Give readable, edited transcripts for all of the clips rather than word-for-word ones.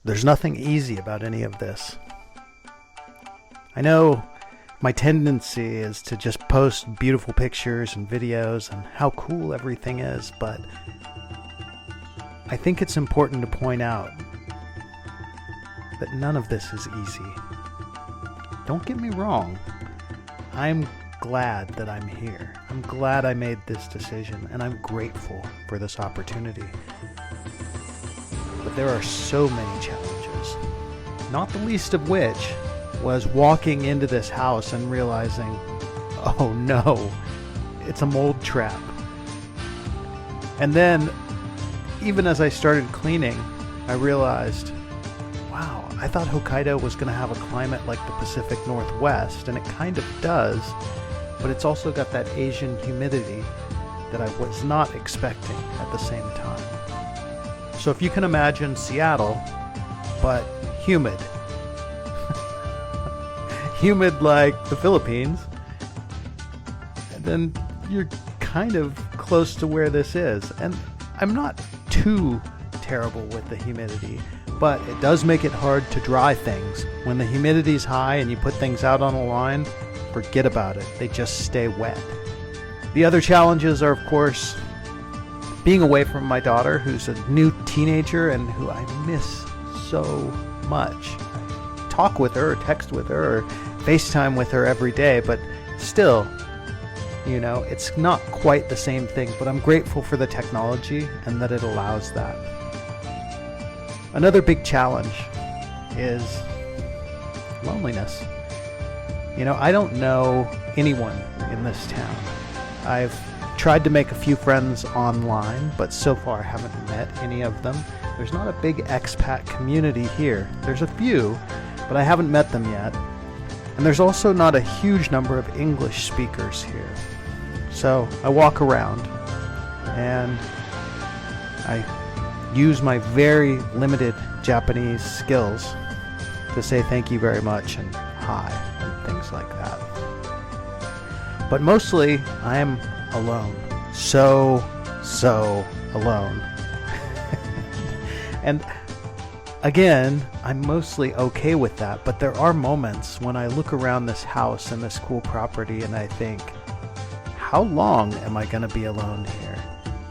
There's nothing easy about any of this. I know my tendency is to just post beautiful pictures and videos and how cool everything is, but I think it's important to point out that none of this is easy. Don't get me wrong. I'm glad that I'm here. I'm glad I made this decision, and I'm grateful for this opportunity. But there are so many challenges, not the least of which was walking into this house and realizing, oh no, it's a mold trap. And then, even as I started cleaning, I realized, wow, I thought Hokkaido was going to have a climate like the Pacific Northwest, and it kind of does, but it's also got that Asian humidity that I was not expecting at the same time. So if you can imagine Seattle, but humid. Humid like the Philippines, and then you're kind of close to where this is. And I'm not too terrible with the humidity, but it does make it hard to dry things. When the humidity's high and you put things out on a line, forget about it. They just stay wet. The other challenges are, of course, being away from my daughter, who's a new teenager and who I miss so much. I talk with her, or text with her, or FaceTime with her every day, but still, it's not quite the same thing, but I'm grateful for the technology and that it allows that. Another big challenge is loneliness. I don't know anyone in this town. I've tried to make a few friends online, but so far I haven't met any of them. There's not a big expat community here. There's a few, but I haven't met them yet. And there's also not a huge number of English speakers here. So I walk around and I use my very limited Japanese skills to say thank you very much and hi and things like that. But mostly I am alone. So alone. And again, I'm mostly okay with that, but there are moments when I look around this house and this cool property and I think, how long am I going to be alone here?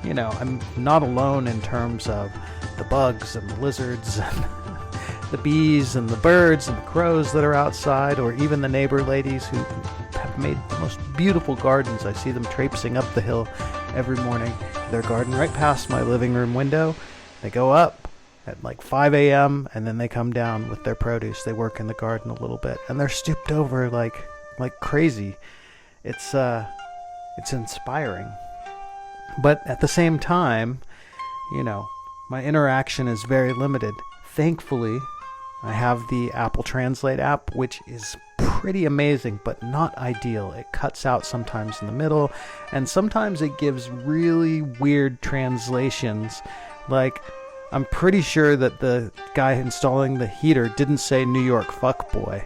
I'm not alone in terms of the bugs and the lizards and the bees and the birds and the crows that are outside, or even the neighbor ladies who have made the most beautiful gardens. I see them traipsing up the hill every morning. Their garden right past my living room window. They go up at like 5 a.m. and then they come down with their produce. They work in the garden a little bit and they're stooped over like crazy. It's inspiring. But at the same time, my interaction is very limited. Thankfully, I have the Apple Translate app, which is pretty amazing, but not ideal. It cuts out sometimes in the middle, and sometimes it gives really weird translations. Like, I'm pretty sure that the guy installing the heater didn't say New York fuckboy.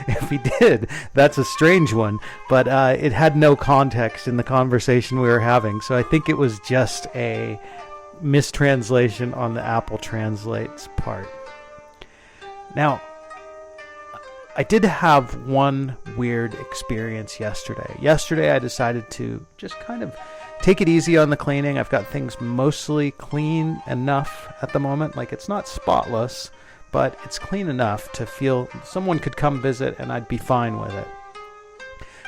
If he did, that's a strange one, but it had no context in the conversation we were having, so I think it was just a mistranslation on the Apple Translate's part. Now, I did have one weird experience yesterday. Yesterday I decided to just kind of take it easy on the cleaning. I've got things mostly clean enough at the moment. Like, it's not spotless, but it's clean enough to feel someone could come visit and I'd be fine with it.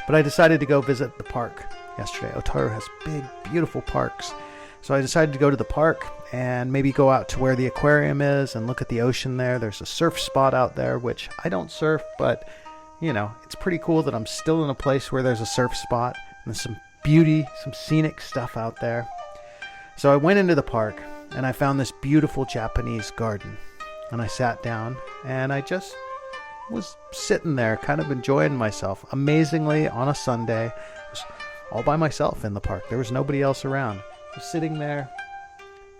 But I decided to go visit the park yesterday. Otaru has big, beautiful parks. So I decided to go to the park and maybe go out to where the aquarium is and look at the ocean there. There's a surf spot out there, which I don't surf, but, it's pretty cool that I'm still in a place where there's a surf spot and there's some beauty, some scenic stuff out there. So I went into the park and I found this beautiful Japanese garden. And I sat down and I just was sitting there kind of enjoying myself. Amazingly, on a Sunday, I was all by myself in the park. There was nobody else around. I was sitting there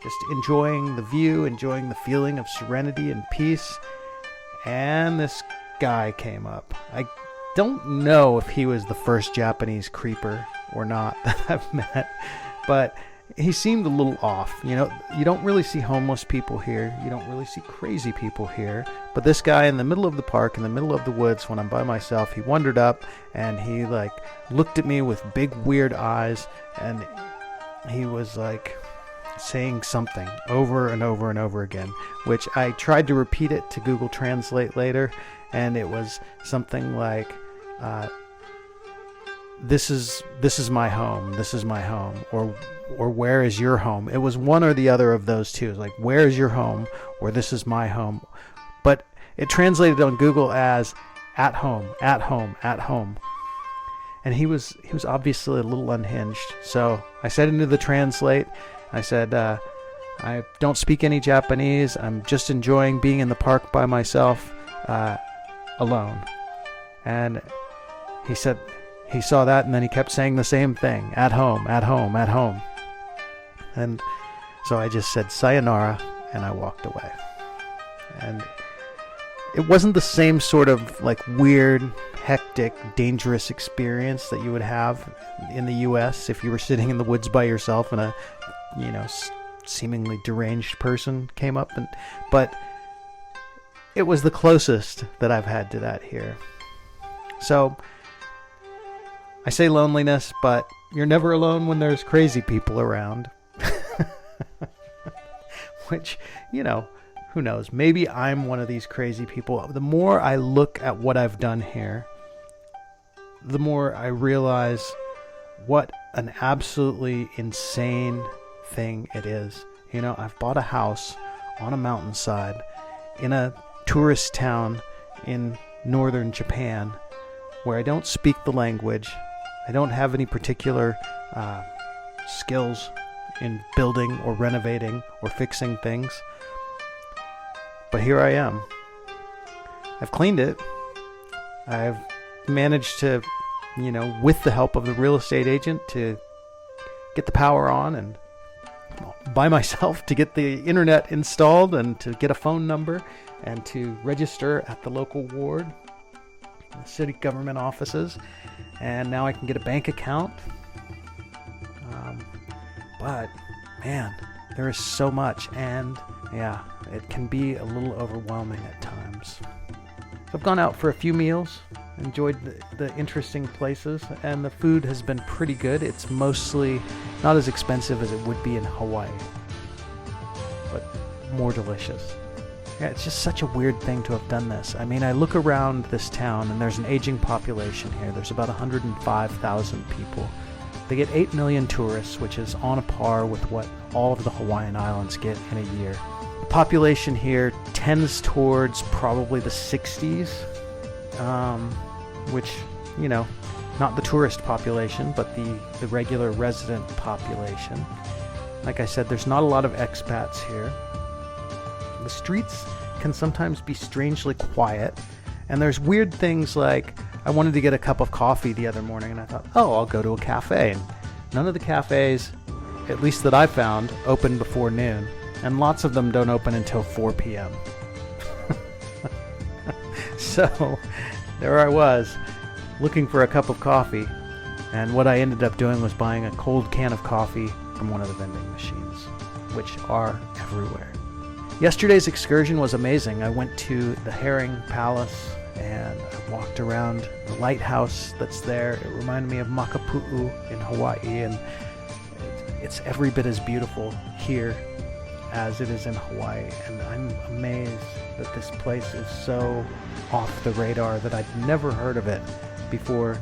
just enjoying the view, enjoying the feeling of serenity and peace. And this guy came up. I don't know if he was the first Japanese creeper or not that I've met, but he seemed a little off. You know, you don't really see homeless people here. You don't really see crazy people here. But this guy in the middle of the park, in the middle of the woods, when I'm by myself, he wandered up and he like looked at me with big weird eyes, and he was like saying something over and over and over again, which I tried to repeat it to Google Translate later, and it was something like, this is my home, this is my home, or where is your home? It was one or the other of those two. It was like, where is your home, or this is my home. But it translated on Google as at home, at home, at home. And he was obviously a little unhinged. So I said into the translate, I said, I don't speak any Japanese. I'm just enjoying being in the park by myself, alone. And he said he saw that, and then he kept saying the same thing, at home, at home, at home. And so I just said sayonara, and I walked away. And it wasn't the same sort of like weird, hectic, dangerous experience that you would have in the U.S. if you were sitting in the woods by yourself and a, you know, seemingly deranged person came up. But it was the closest that I've had to that here. So I say loneliness, but you're never alone when there's crazy people around. Which, you know, who knows? Maybe I'm one of these crazy people. The more I look at what I've done here, the more I realize what an absolutely insane thing it is. You know, I've bought a house on a mountainside in a tourist town in northern Japan where I don't speak the language. I don't have any particular skills in building or renovating or fixing things. But here I am. I've cleaned it. I've managed to, you know, with the help of the real estate agent, to get the power on, and by myself to get the internet installed, and to get a phone number, and to register at the local ward, the city government offices, and now I can get a bank account. But man, there is so much, and yeah, it can be a little overwhelming at times. So I've gone out for a few meals, enjoyed the interesting places, and the food has been pretty good. It's mostly not as expensive as it would be in Hawaii, but more delicious. Yeah, it's just such a weird thing to have done this. I mean, I look around this town, and there's an aging population here. There's about 105,000 people. They get 8 million tourists, which is on a par with what all of the Hawaiian Islands get in a year. The population here tends towards probably the 60s, which, you know, not the tourist population, but the regular resident population. Like I said, there's not a lot of expats here. The streets can sometimes be strangely quiet, and there's weird things like, I wanted to get a cup of coffee the other morning, and I thought, oh, I'll go to a cafe. And none of the cafes, at least that I found, open before noon, and lots of them don't open until 4 p.m. So there I was, looking for a cup of coffee, and what I ended up doing was buying a cold can of coffee from one of the vending machines, which are everywhere. Yesterday's excursion was amazing. I went to the Herring Palace, and I walked around the lighthouse that's there. It reminded me of Makapu'u in Hawaii, and it's every bit as beautiful here as it is in Hawaii. And I'm amazed that this place is so off the radar that I'd never heard of it before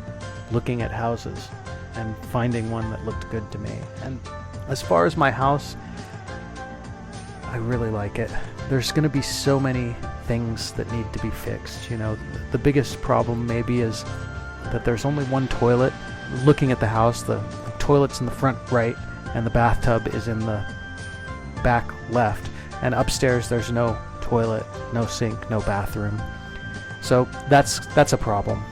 looking at houses and finding one that looked good to me. And as far as my house, I really like it. There's going to be so many things that need to be fixed. You know, the biggest problem maybe is that there's only one toilet. Looking at the house, the toilet's in the front right, and the bathtub is in the back left. And upstairs, there's no toilet, no sink, no bathroom. So that's a problem.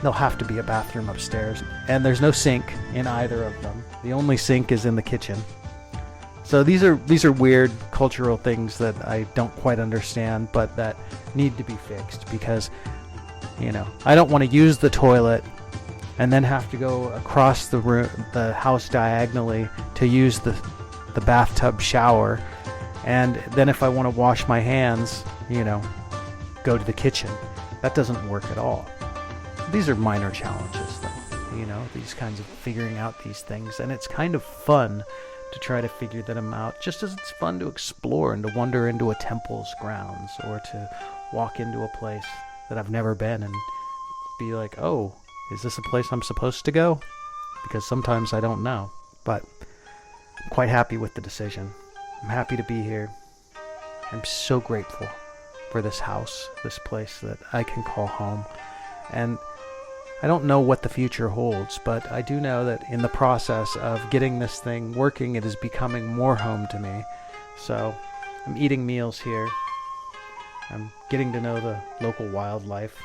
There'll have to be a bathroom upstairs, and there's no sink in either of them. The only sink is in the kitchen. So these are weird cultural things that I don't quite understand, but that need to be fixed, because, you know, I don't want to use the toilet and then have to go across the house diagonally to use the bathtub shower. And then if I want to wash my hands, go to the kitchen. That doesn't work at all. These are minor challenges, though. These kinds of figuring out these things. And it's kind of fun to try to figure them out, just as it's fun to explore and to wander into a temple's grounds, or to walk into a place that I've never been and be like, oh, is this a place I'm supposed to go? Because sometimes I don't know. But I'm quite happy with the decision. I'm happy to be here. I'm so grateful for this house, this place that I can call home. And I don't know what the future holds, but I do know that in the process of getting this thing working, it is becoming more home to me. So I'm eating meals here. I'm getting to know the local wildlife,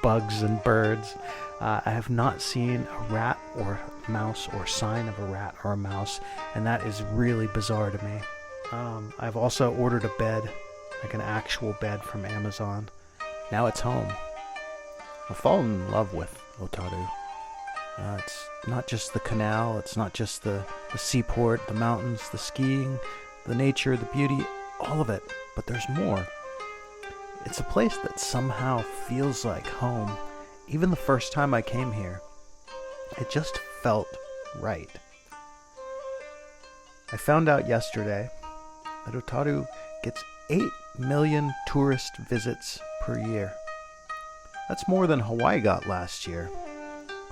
bugs and birds. I have not seen a rat or a mouse or sign of a rat or a mouse, and that is really bizarre to me. I've also ordered a bed, like an actual bed from Amazon. Now it's home. I've fallen in love with Otaru. It's not just the canal, it's not just the seaport, the mountains, the skiing, the nature, the beauty, all of it. But there's more. It's a place that somehow feels like home. Even the first time I came here, it just felt right. I found out yesterday that Otaru gets 8 million tourist visits per year. That's more than Hawaii got last year.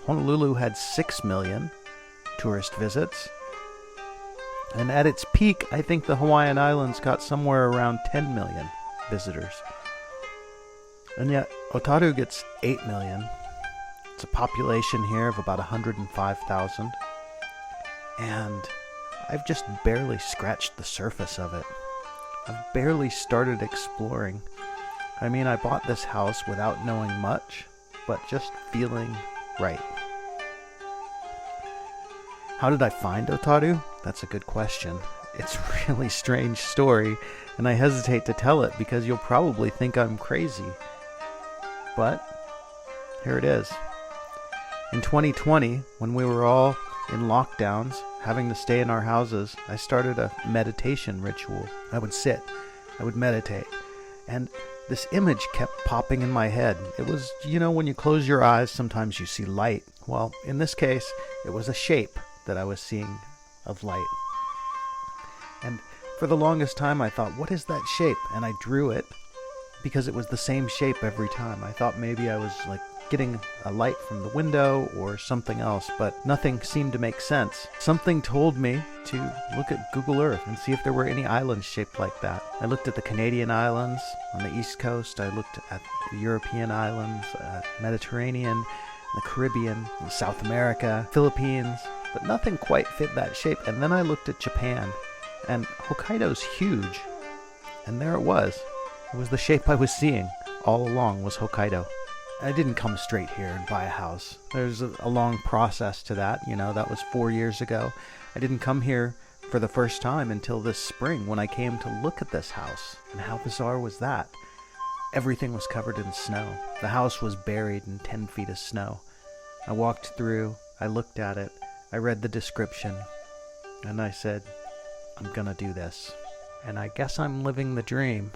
Honolulu had 6 million tourist visits. And at its peak, I think the Hawaiian Islands got somewhere around 10 million visitors. And yet, Otaru gets 8 million. It's a population here of about 105,000. And I've just barely scratched the surface of it. I've barely started exploring. I mean, I bought this house without knowing much, but just feeling right. How did I find Otaru? That's a good question. It's a really strange story, and I hesitate to tell it because you'll probably think I'm crazy. But here it is. In 2020, when we were all in lockdowns, having to stay in our houses, I started a meditation ritual. I would sit, I would meditate, and this image kept popping in my head. It was, when you close your eyes, sometimes you see light. Well, in this case, it was a shape that I was seeing of light. And for the longest time, I thought, what is that shape? And I drew it because it was the same shape every time. I thought maybe I was getting a light from the window or something else, but nothing seemed to make sense. Something told me to look at Google Earth and see if there were any islands shaped like that. I looked at the Canadian islands on the East Coast. I looked at the European islands, Mediterranean, the Caribbean, South America, Philippines, but nothing quite fit that shape. And then I looked at Japan, and Hokkaido's huge. And there it was. It was the shape I was seeing all along, was Hokkaido. I didn't come straight here and buy a house. There's a long process to that. That was 4 years ago. I didn't come here for the first time until this spring when I came to look at this house. And how bizarre was that? Everything was covered in snow. The house was buried in 10 feet of snow. I walked through, I looked at it, I read the description, and I said, I'm gonna do this. And I guess I'm living the dream.